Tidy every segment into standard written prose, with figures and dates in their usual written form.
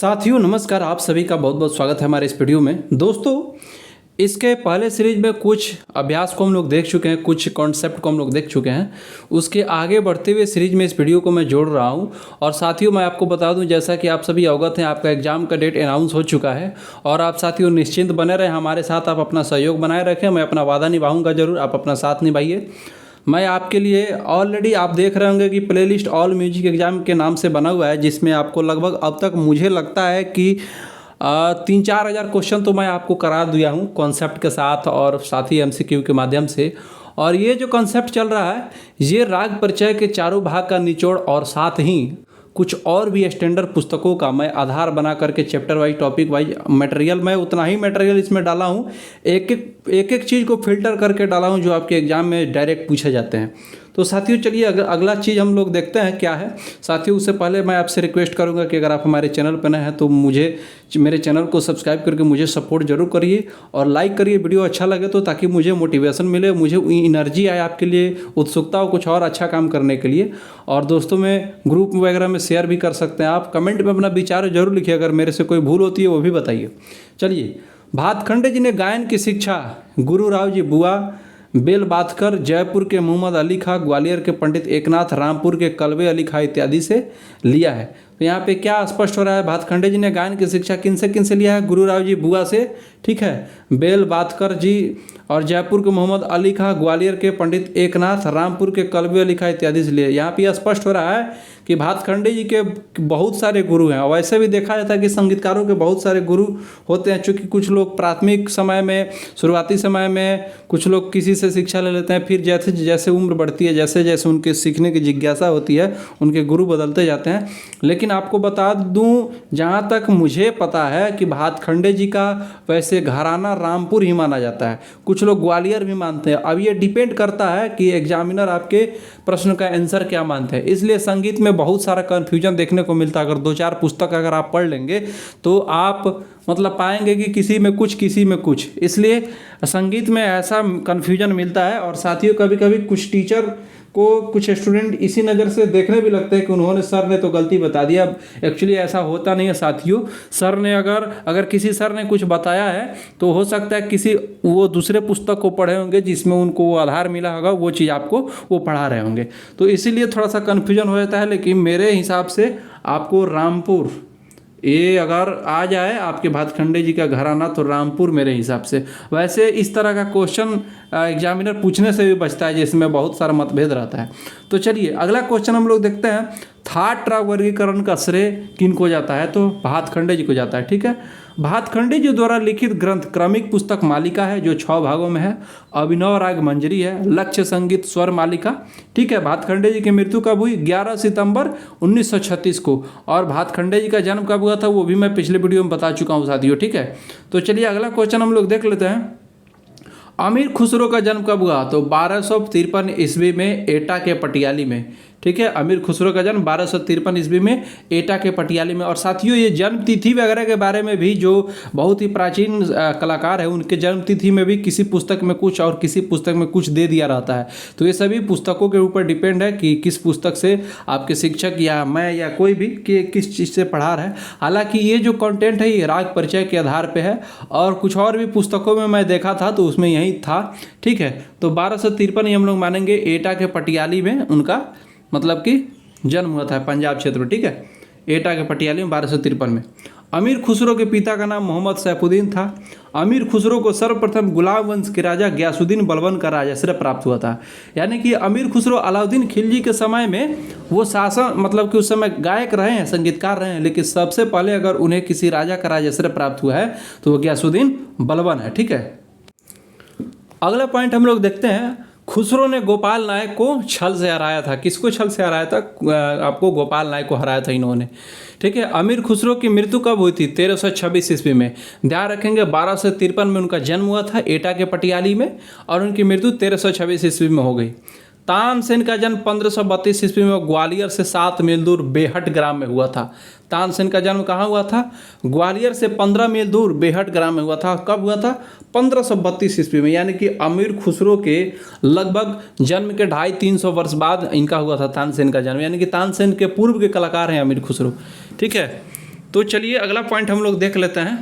साथियों नमस्कार, आप सभी का बहुत बहुत स्वागत है हमारे इस वीडियो में। दोस्तों, इसके पहले सीरीज में कुछ अभ्यास को हम लोग देख चुके हैं, कुछ कॉन्सेप्ट को हम लोग देख चुके हैं। उसके आगे बढ़ते हुए सीरीज में इस वीडियो को मैं जोड़ रहा हूं। और साथियों मैं आपको बता दूं, जैसा कि आप सभी अवगत हैं, आपका एग्जाम का डेट अनाउंस हो चुका है। और आप साथियों निश्चिंत बने रहें हमारे साथ, आप अपना सहयोग बनाए रखें। मैं अपना वादा निभाऊँगा ज़रूर, आप अपना साथ निभाइए। मैं आपके लिए ऑलरेडी आप देख रहे होंगे कि प्लेलिस्ट ऑल म्यूजिक एग्जाम के नाम से बना हुआ है, जिसमें आपको लगभग अब तक मुझे लगता है कि 3-4 हज़ार क्वेश्चन तो मैं आपको करा दिया हूँ कॉन्सेप्ट के साथ और साथ ही एमसीक्यू के माध्यम से। और ये जो कॉन्सेप्ट चल रहा है, ये राग परिचय के चारों भाग का निचोड़ और साथ ही कुछ और भी स्टैंडर्ड पुस्तकों का मैं आधार बना करके chapter wise, topic wise material, मैं उतना ही मटेरियल इसमें डाला हूँ। एक एक चीज़ को फिल्टर करके डाला हूँ जो आपके एग्जाम में डायरेक्ट पूछे जाते हैं। तो साथियों चलिए अगला चीज़ हम लोग देखते हैं क्या है। साथियों उससे पहले मैं आपसे रिक्वेस्ट करूंगा कि अगर आप हमारे चैनल पर नए हैं तो मेरे चैनल को सब्सक्राइब करके मुझे सपोर्ट जरूर करिए और लाइक करिए वीडियो अच्छा लगे तो, ताकि मुझे मोटिवेशन मिले, मुझे एनर्जी आए आपके लिए, उत्सुकता हो कुछ और अच्छा काम करने के लिए। और दोस्तों में ग्रुप वगैरह में शेयर भी कर सकते हैं आप। कमेंट में अपना विचार जरूर लिखिए, अगर मेरे से कोई भूल होती है वो भी बताइए। चलिए, भातखंडे जी ने गायन की शिक्षा गुरु राव जी बुआ बेलबाथकर, जयपुर के मोहम्मद अली खां, ग्वालियर के पंडित एकनाथ, रामपुर के कलवे अली खां इत्यादि से लिया है। तो यहाँ पे क्या स्पष्ट हो रहा है, भातखंडे जी ने गायन की शिक्षा किन से लिया है? गुरु राव जी बुआ से, ठीक है, बेलबाथकर जी और जयपुर के मोहम्मद अली खां, ग्वालियर के पंडित एकनाथ, रामपुर के कलवे अली खां इत्यादि से लिए। यहाँ पे स्पष्ट हो रहा है कि भातखंडे जी के बहुत सारे गुरु हैं। और वैसे भी देखा जाता है कि संगीतकारों के बहुत सारे गुरु होते हैं, चूँकि कुछ लोग प्राथमिक समय में, शुरुआती समय में कुछ लोग किसी से शिक्षा ले लेते हैं, फिर जैसे जैसे उम्र बढ़ती है, जैसे जैसे उनके सीखने की जिज्ञासा होती है, उनके गुरु बदलते जाते हैं। लेकिन आपको बता दूं, जहाँ तक मुझे पता है कि भातखंडे जी का वैसे घराना रामपुर ही माना जाता है, कुछ लोग ग्वालियर भी मानते हैं। अब ये डिपेंड करता है कि एग्जामिनर आपके प्रश्न का आंसर क्या मानते हैं। इसलिए संगीत में बहुत सारा कन्फ्यूजन देखने को मिलता है। अगर 2-4 पुस्तक अगर आप पढ़ लेंगे तो आप मतलब पाएंगे कि किसी में कुछ किसी में कुछ, इसलिए संगीत में ऐसा कन्फ्यूजन मिलता है। और साथियों कभी कभी कुछ टीचर को कुछ स्टूडेंट इसी नज़र से देखने भी लगते हैं कि सर ने तो गलती बता दिया। एक्चुअली ऐसा होता नहीं है साथियों। सर ने अगर किसी सर ने कुछ बताया है तो हो सकता है किसी वो दूसरे पुस्तक को पढ़े होंगे जिसमें उनको वो आधार मिला होगा, वो चीज़ आपको वो पढ़ा रहे होंगे, तो इसीलिए थोड़ा सा कन्फ्यूजन हो जाता है। लेकिन मेरे हिसाब से आपको रामपुर ये अगर आ जाए आपके भातखंडे जी का घराना, तो रामपुर मेरे हिसाब से। वैसे इस तरह का क्वेश्चन एग्जामिनर पूछने से भी बचता है, जिसमें बहुत सारा मतभेद रहता है। तो चलिए अगला क्वेश्चन हम लोग देखते हैं। थाट राग वर्गीकरण का श्रेय किन को जाता है? तो भातखंडे जी को जाता है, ठीक है। भातखंडे जी द्वारा लिखित ग्रंथ क्रमिक पुस्तक मालिका है जो 6 भागों में है। अभिनव राग मंजरी है, लक्ष्य संगीत स्वर मालिका, ठीक है। भातखंडे जी की मृत्यु कब हुई? 11 सितंबर 1936 को। और भातखंडे जी का जन्म कब हुआ था वो भी मैं पिछले वीडियो में बता चुका हूँ साथियों, ठीक है। तो चलिए अगला क्वेश्चन हम लोग देख लेते हैं। अमीर खुसरो का जन्म कब हुआ? तो 1253 ईस्वी में एटा के पटियाली में, ठीक है। अमीर खुसरो का जन्म 1253 ईस्वी में एटा के पटियाली में। और साथियों ये जन्म तिथि वगैरह के बारे में भी, जो बहुत ही प्राचीन कलाकार है उनके जन्म तिथि में भी किसी पुस्तक में कुछ और किसी पुस्तक में कुछ दे दिया रहता है। तो ये सभी पुस्तकों के ऊपर डिपेंड है कि किस पुस्तक से आपके शिक्षक या मैं या कोई भी किस चीज़ से पढ़ा रहा है। हालांकि ये जो कंटेंट है ये राग परिचय के आधार पर है, और कुछ और भी पुस्तकों में मैं देखा था तो उसमें यही था, ठीक है। तो 1253 हम लोग मानेंगे एटा के पटियाली में उनका मतलब कि जन्म हुआ था, पंजाब क्षेत्र में, ठीक है। एटा के पटियाली में 1253 में। अमीर खुसरो के पिता का नाम मोहम्मद सैफुद्दीन था। अमीर खुसरो को सर्वप्रथम गुलाम वंश के राजा गयासुद्दीन बलबन का राजश्रय प्राप्त हुआ था। यानी कि अमीर खुसरो अलाउद्दीन खिलजी के समय में वो शासन मतलब कि उस समय गायक रहे हैं, संगीतकार रहे हैं, लेकिन सबसे पहले अगर उन्हें किसी राजा का राजश्रय प्राप्त हुआ है तो वो गयासुद्दीन बलबन है, ठीक है। अगला पॉइंट हम लोग देखते हैं। खुसरो ने गोपाल नायक को छल से हराया था। किसको छल से हराया था? आपको गोपाल नायक को हराया था इन्होंने, ठीक है। अमीर खुसरो की मृत्यु कब हुई थी? 1326 ईस्वी में। ध्यान रखेंगे 1253 में उनका जन्म हुआ था एटा के पटियाली में, और उनकी मृत्यु 1326 ईस्वी में हो गई। तानसेन का जन्म 1532 ईस्वी में ग्वालियर से 7 मील दूर बेहट ग्राम में हुआ था। तानसेन का जन्म कहाँ हुआ था? ग्वालियर से 15 मील दूर बेहट ग्राम में हुआ था। कब हुआ था? 1532 ईस्वी में। यानी कि अमीर खुसरो के लगभग जन्म के 250-300 वर्ष बाद इनका हुआ था तानसेन का जन्म। यानी कि तानसेन के पूर्व के कलाकार हैं अमीर खुसरो, ठीक है। तो चलिए अगला पॉइंट हम लोग देख लेते हैं।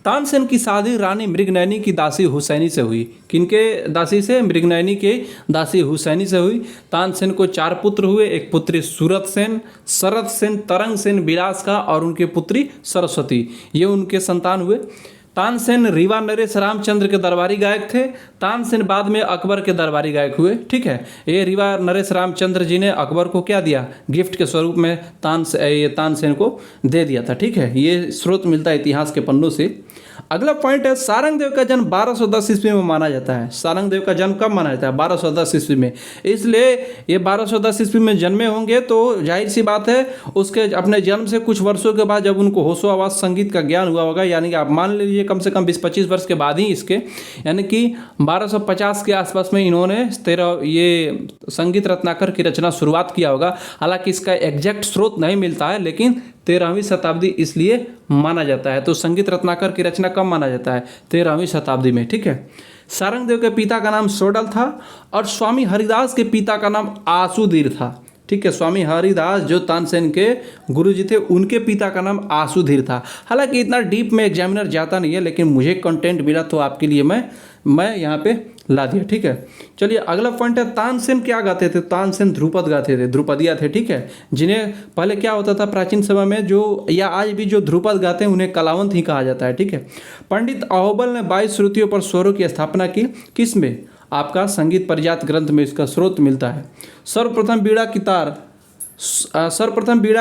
तानसेन की शादी रानी मृगनयनी की दासी हुसैनी से हुई। किनके दासी से? मृगनयनी के दासी हुसैनी से हुई। तानसेन को 4 पुत्र हुए। एक पुत्री सूरत सेन, शरद सेन, तरंग सेन, विलास का और उनके पुत्री सरस्वती, ये उनके संतान हुए। तानसेन रीवा नरेश रामचंद्र के दरबारी गायक थे। तानसेन बाद में अकबर के दरबारी गायक हुए। ठीक है, ये रीवा नरेश रामचंद्र जी ने अकबर को क्या दिया? गिफ्ट के स्वरूप में तानसेन को दे दिया था। ठीक है, ये स्रोत मिलता है इतिहास के पन्नों से। अगला पॉइंट है, सारंगदेव का जन्म 1210 ईस्वी में माना जाता है। सारंगदेव का जन्म कब माना जाता है? 1210 ईस्वी में। इसलिए ये 1210 ईस्वी में जन्मे होंगे तो जाहिर सी बात है उसके अपने जन्म से कुछ वर्षों के बाद जब उनको होशो आवाज़ संगीत का ज्ञान हुआ होगा, यानी कि आप मान लीजिए कम से कम 20-25 वर्ष के बाद ही इसके, यानी कि 1250 के आसपास में इन्होंने 13 ये संगीत रत्नाकर की रचना शुरुआत किया होगा। हालांकि इसका एग्जैक्ट स्रोत नहीं मिलता है, लेकिन 13वीं शताब्दी इसलिए माना जाता है। तो संगीत रत्नाकर की रचना कब माना जाता है? 13वीं शताब्दी में। ठीक है, सारंगदेव के पिता का नाम सोडल था और स्वामी हरिदास के पिता का नाम आसुधीर था। ठीक है, स्वामी हरिदास जो तानसेन के गुरुजी थे, उनके पिता का नाम आसुधीर था। हालांकि इतना डीप में एग्जामिनर जाता नहीं है, लेकिन मुझे कंटेंट मिला तो आपके लिए मैं यहाँ पे ला दिया। ठीक है, चलिए अगला पॉइंट है, तानसेन क्या गाते थे? तानसेन ध्रुपद गाते थे, ध्रुपदिया थे। ठीक है, जिन्हें पहले क्या होता था प्राचीन समय में, जो या आज भी जो ध्रुपद गाते हैं उन्हें कलावंत ही कहा जाता है। ठीक है, पंडित अहोबल ने 22 श्रुतियों पर स्वरों की स्थापना की। किस में? आपका संगीत परिजात ग्रंथ में इसका स्रोत मिलता है। सर्वप्रथम बीड़ा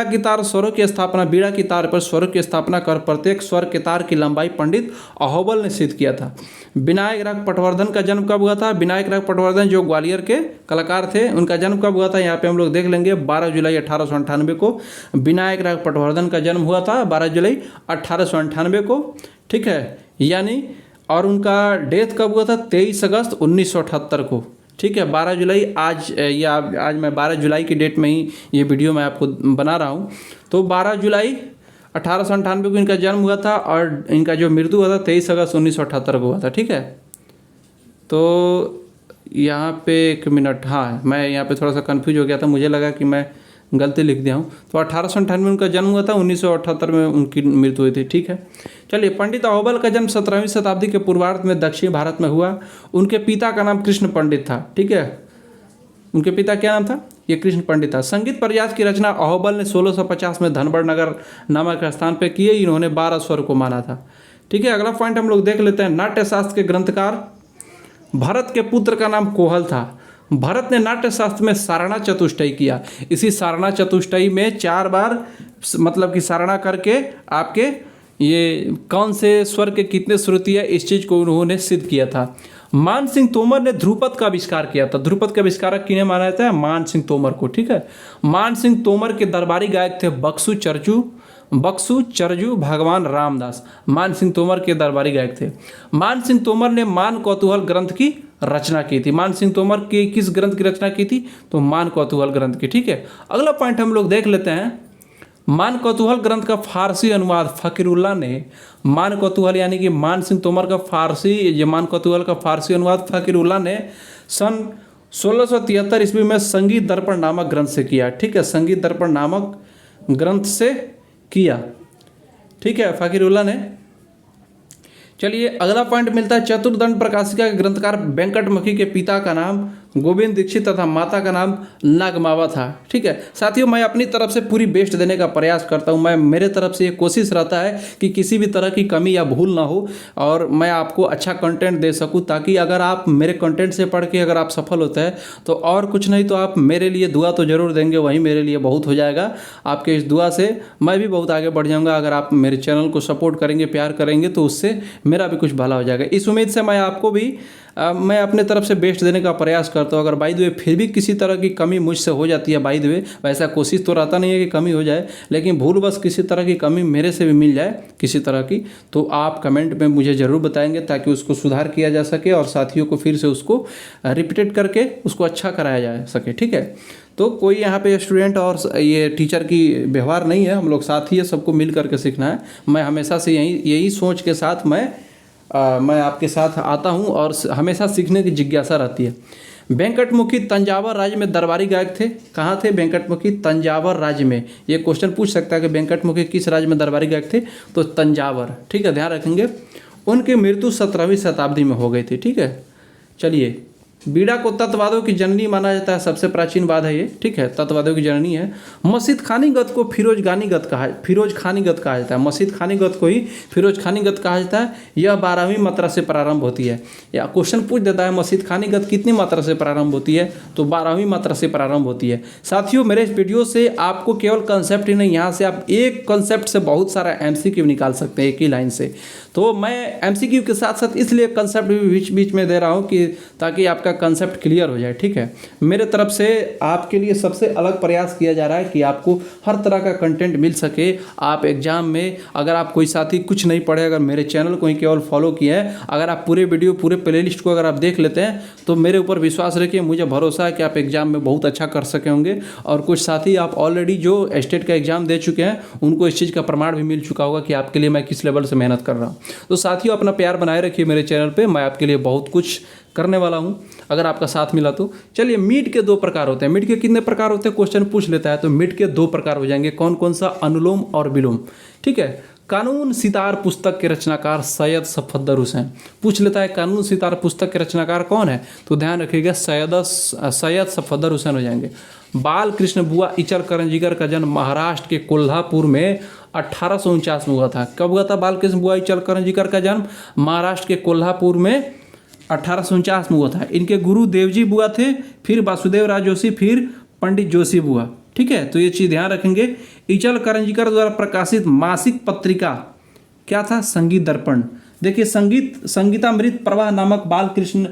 की तार स्वरों की स्थापना, बीड़ा की तार पर स्वरों की स्थापना कर प्रत्येक स्वर के तार की लंबाई पंडित अहोबल ने सिद्ध किया था। विनायक राग पटवर्धन का जन्म कब हुआ था? विनायक राग पटवर्धन जो ग्वालियर के कलाकार थे, उनका जन्म कब हुआ था? यहाँ पे हम लोग देख लेंगे 12 जुलाई 1898 को विनायक राग पटवर्धन का जन्म हुआ था, 12 जुलाई 1898 को। ठीक है, यानी और उनका डेथ कब हुआ था? 23 अगस्त 1978 को। ठीक है, 12 जुलाई आज मैं 12 जुलाई की डेट में ही ये वीडियो मैं आपको बना रहा हूँ। तो 12 जुलाई 1898 को इनका जन्म हुआ था और इनका जो मृत्यु हुआ था 23 अगस्त 1978 को हुआ था। ठीक है, तो यहाँ पे एक मिनट, हाँ मैं यहाँ पे थोड़ा सा कन्फ्यूज हो गया था, मुझे लगा कि मैं गलती लिख दिया हूँ। तो 1898 में उनका जन्म हुआ था, 1978 में उनकी मृत्यु हुई थी। ठीक है, चलिए पंडित अहोबल का जन्म 17वीं शताब्दी के पूर्वार्ध में दक्षिण भारत में हुआ। उनके पिता का नाम कृष्ण पंडित था। ठीक है, उनके पिता क्या नाम था? ये कृष्ण पंडित था। संगीत परिजात की रचना अहोबल ने 1650 में धनबड़ नगर नामक स्थान पर की। इन्होंने 12 स्वर को माना था। ठीक है, अगला पॉइंट हम लोग देख लेते हैं। नाट्यशास्त्र के ग्रंथकार भरत के पुत्र का नाम कोहल था। भरत ने नाट्य शास्त्र में सारणा चतुष्टय किया। इसी सारणा चतुष्टय में 4 बार मतलब कि सारणा करके आपके ये कौन से स्वर के कितने श्रुति है, इस चीज़ को उन्होंने सिद्ध किया था। मान सिंह तोमर ने ध्रुपद का आविष्कार किया था। ध्रुपद का आविष्कारक किन्हें माना जाता है? मान सिंह तोमर को। ठीक है, मान सिंह तोमर के दरबारी गायक थे बक्सू चरजू भगवान रामदास। मान सिंह तोमर के दरबारी गायक थे। मान सिंह तोमर ने मान कौतूहल ग्रंथ की रचना की थी। मान सिंह तोमर की किस ग्रंथ की रचना की थी? तो मान कौतूहल ग्रंथ की। ठीक है, अगला पॉइंट हम लोग देख लेते हैं। मान कौतूहल ग्रंथ का फारसी अनुवाद फकीरुल्लाह ने, मान कौतूहल यानी कि मान सिंह तोमर का फारसी, ये मान कौतूहल का फारसी अनुवाद फकीरुल्लाह ने सन 1673 ईस्वी में संगीत दर्पण नामक ग्रंथ से किया। ठीक है, संगीत दर्पण नामक ग्रंथ से किया। ठीक है, फकीरुल्लाह ने। चलिए अगला पॉइंट मिलता है। चतुर्दंड प्रकाशिका के ग्रंथकार वेंकटमुखी के पिता का नाम गोविंद दीक्षित तथा माता का नाम नागमावा था। ठीक है साथियों, मैं अपनी तरफ से पूरी बेस्ट देने का प्रयास करता हूं। मेरे तरफ से ये कोशिश रहता है कि किसी भी तरह की कमी या भूल ना हो और मैं आपको अच्छा कंटेंट दे सकूं, ताकि अगर आप मेरे कंटेंट से पढ़ के अगर आप सफल होते हैं तो और कुछ नहीं तो आप मेरे लिए दुआ तो ज़रूर देंगे, वही मेरे लिए बहुत हो जाएगा। आपके इस दुआ से मैं भी बहुत आगे बढ़ जाऊँगा। अगर आप मेरे चैनल को सपोर्ट करेंगे, प्यार करेंगे, तो उससे मेरा भी कुछ भला हो जाएगा। इस उम्मीद से मैं आपको भी मैं अपने तरफ से बेस्ट देने का प्रयास करता हूँ। अगर बाय द वे फिर भी किसी तरह की कमी मुझसे हो जाती है, बाय द वे वैसा कोशिश तो रहता नहीं है कि कमी हो जाए, लेकिन भूल बस किसी तरह की कमी मेरे से भी मिल जाए किसी तरह की, तो आप कमेंट में मुझे ज़रूर बताएंगे ताकि उसको सुधार किया जा सके और साथियों को फिर से उसको रिपीटेड करके उसको अच्छा कराया जा सके। ठीक है, तो कोई यहाँ पे स्टूडेंट और ये टीचर की व्यवहार नहीं है, हम लोग साथ ही है, सबको मिल करके सीखना है। मैं हमेशा से यही सोच के साथ मैं आपके साथ आता हूँ और हमेशा सीखने की जिज्ञासा रहती है। वेंकटमुखी तंजावर राज्य में दरबारी गायक थे। कहाँ थे वेंकटमुखी? तंजावर राज्य में। ये क्वेश्चन पूछ सकता है कि वेंकटमुखी किस राज्य में दरबारी गायक थे, तो तंजावर। ठीक है, ध्यान रखेंगे। उनकी मृत्यु 17वीं शताब्दी में हो गई थी। ठीक है, चलिए। बीड़ा को तत्ववादों की जननी माना जाता है, सबसे प्राचीन वाद है ये। ठीक है, तत्ववादों की जननी है। मस्जिद खानी गत को फिरोज खानी गत कहा जाता है। मस्जिद खानी गत को ही फिरोज खानी गत कहा जाता है। यह 12वीं मात्रा से प्रारंभ होती है। या क्वेश्चन पूछ देता है मस्जिद खानी गत कितनी मात्रा से प्रारंभ होती है, तो 12वीं मात्रा से प्रारंभ होती है। साथियों, मेरे इस वीडियो से आपको केवल कंसेप्ट ही नहीं, यहाँ से आप एक कंसेप्ट से बहुत सारा MCQ निकाल सकते हैं एक ही लाइन से। तो मैं MCQ के साथ साथ इसलिए कंसेप्ट भी बीच बीच में दे रहा हूँ कि ताकि आपका कंसेप्ट क्लियर हो जाए। ठीक है, मेरे तरफ से आपके लिए सबसे अलग प्रयास किया जा रहा है कि आपको हर तरह का कंटेंट मिल सके। आप एग्जाम में, अगर आप कोई साथी कुछ नहीं पढ़े, अगर मेरे चैनल को ही केवल फॉलो किया है, अगर आप पूरे वीडियो पूरे प्लेलिस्ट को अगर आप देख लेते हैं, तो मेरे ऊपर विश्वास रखिए, मुझे भरोसा है कि आप एग्जाम में बहुत अच्छा कर सके होंगे। और कुछ साथी आप ऑलरेडी जो स्टेट का एग्जाम दे चुके हैं, उनको इस चीज़ का प्रमाण भी मिल चुका होगा कि आपके लिए मैं किस लेवल से मेहनत कर रहा हूँ। तो साथियों, अपना प्यार बनाए रखिए मेरे चैनल पे, मैं आपके लिए बहुत कुछ करने वाला हूँ अगर आपका साथ मिला तो। चलिए, मीट के 2 प्रकार होते हैं। मीट के कितने प्रकार होते हैं क्वेश्चन पूछ लेता है, तो मीट के 2 प्रकार हो जाएंगे। कौन कौन सा? अनुलोम और विलोम। ठीक है, कानून सितार पुस्तक के रचनाकार सैयद सफदर हुसैन पूछ लेता है। कानून सितार पुस्तक के रचनाकार कौन है, तो ध्यान रखिएगा सैयद सफदर हुसैन हो जाएंगे। बाल कृष्ण बुआ इचल करंजीकर का जन्म महाराष्ट्र के कोल्हापुर में 1849 में हुआ था। कब हुआ था बाल कृष्ण बुआ इचल करंजीकर का जन्म? महाराष्ट्र के कोल्हापुर में 1849 में हुआ था। इनके गुरु देवजी बुआ थे, फिर वासुदेव राज जोशी, फिर पंडित जोशी बुआ। ठीक है, तो ये चीज़ ध्यान रखेंगे। इचल करंजीकर द्वारा प्रकाशित मासिक पत्रिका क्या था? संगीत दर्पण। देखिए, संगीतामृत प्रवाह नामक बाल कृष्ण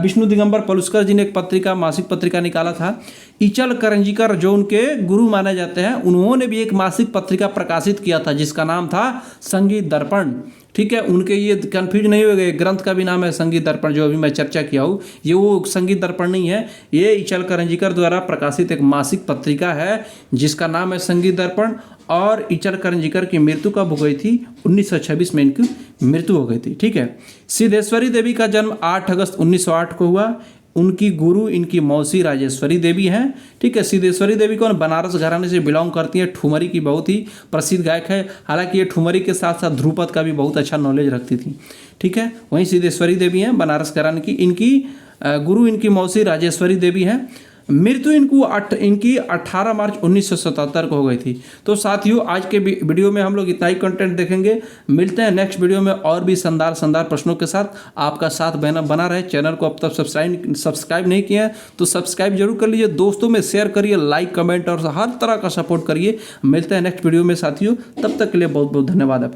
विष्णु दिगंबर पलुस्कर जी ने एक पत्रिका, मासिक पत्रिका निकाला था। इचल करंजीकर जो उनके गुरु माने जाते हैं, उन्होंने भी एक मासिक पत्रिका प्रकाशित किया था जिसका नाम था संगीत दर्पण। ठीक है, उनके ये कन्फ्यूज नहीं हो गए, ग्रंथ का भी नाम है संगीत दर्पण, जो अभी मैं चर्चा किया हूँ। ये वो संगीत दर्पण नहीं है, ये इचल करंजीकर द्वारा प्रकाशित एक मासिक पत्रिका है जिसका नाम है संगीत दर्पण। और इचल करंजीकर की मृत्यु कब हो गई थी? 1926 में इनकी मृत्यु हो गई थी। ठीक है, सिद्धेश्वरी देवी का जन्म 8 अगस्त 1908 को हुआ। उनकी गुरु इनकी मौसी राजेश्वरी देवी हैं। ठीक है, सिद्धेश्वरी देवी कौन? बनारस घराने से बिलोंग करती है। ठुमरी की बहुत ही प्रसिद्ध गायक है। हालांकि ये ठुमरी के साथ साथ ध्रुपद का भी बहुत अच्छा नॉलेज रखती थी। ठीक है, वहीं सिद्धेश्वरी देवी हैं बनारस घराने की। इनकी गुरु इनकी मौसी राजेश्वरी देवी हैं। मृत्यु इनकी 18 मार्च 1977 को हो गई थी। तो साथियों, आज के वीडियो में हम लोग इतना ही कंटेंट देखेंगे। मिलते हैं नेक्स्ट वीडियो में और भी शानदार प्रश्नों के साथ। आपका साथ बना रहे। चैनल को अब तक सब्सक्राइब नहीं किया है तो सब्सक्राइब जरूर कर लीजिए। दोस्तों में शेयर करिए, लाइक कमेंट और हर तरह का सपोर्ट करिए। मिलते हैं नेक्स्ट वीडियो में साथियों, तब तक के लिए बहुत बहुत धन्यवाद।